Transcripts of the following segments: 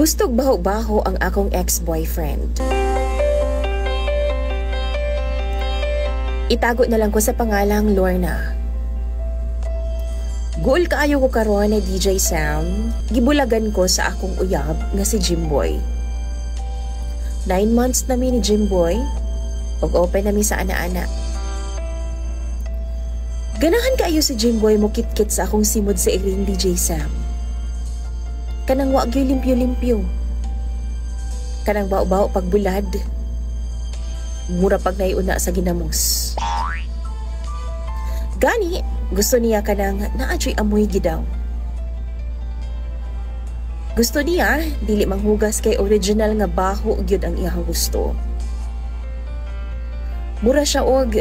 Gustog baho-baho ang akong ex-boyfriend. Itago na lang ko sa pangalang Lorna. Goal kaayo ko karon ni DJ Sam, gibulagan ko sa akong uyab nga si Jimboy. 9 months na mi ni Jimboy, ug open na mi sa ana-ana. Ganahan kaayo si Jimboy mo kit-kit sa akong simod sa iring DJ Sam. Kanang wa gyud limpyo-limpyo. Kanang bao-bao pagbulad. Mura pag naiuna sa ginamos. Gani, gusto niya kanang naadyoy amoy gidaw. Gusto niya, dili manghugas kay original nga baho gyud ang iyang gusto. Mura siya og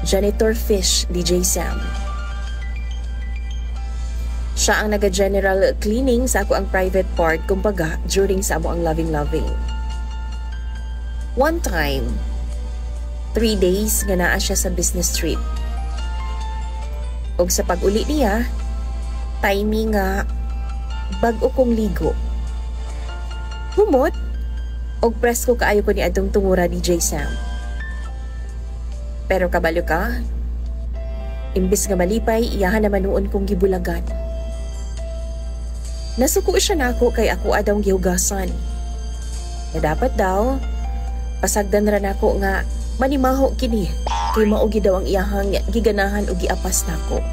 janitor fish DJ Sam. Siya ang naga-general cleaning sa ako ang private part kumbaga during sa amo ang loving-loving. One time, 3 days nga naa siya sa business trip. Og sa pag-uli niya, timing nga bag-o kong ligo. Humot, og presko kaayo ko ni adtong tungura DJ Sam. Pero kabalo ka, imbis nga malipay, iyahan naman noon kong gibulagan. Nasuko siya nako kay ako adang gihugasan. Na dapat daw, pasagdan ra nako nga manimaho kini kay maugi daw ang iyahang giganahan o giapas nako.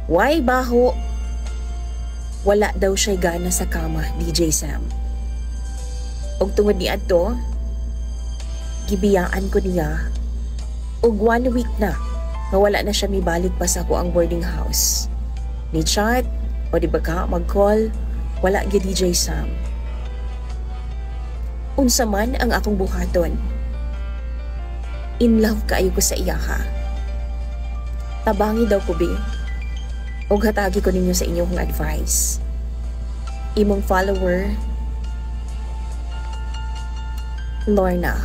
Why baho? Wala daw siya'y gana sa kama, DJ Sam. Og tungod ni adto, gibiyaan ko niya og 1 week na nga wala na siya mibalik pa sa ako ang boarding house. Ni chat o di ba ka mag-call, wala gyud DJ Sam. Unsa man ang akong buhaton, in love kaayo ko sa iya ha. Tabangi daw ko be, og hatagi ko ninyo sa inyong advice. Imong follower, Lorna.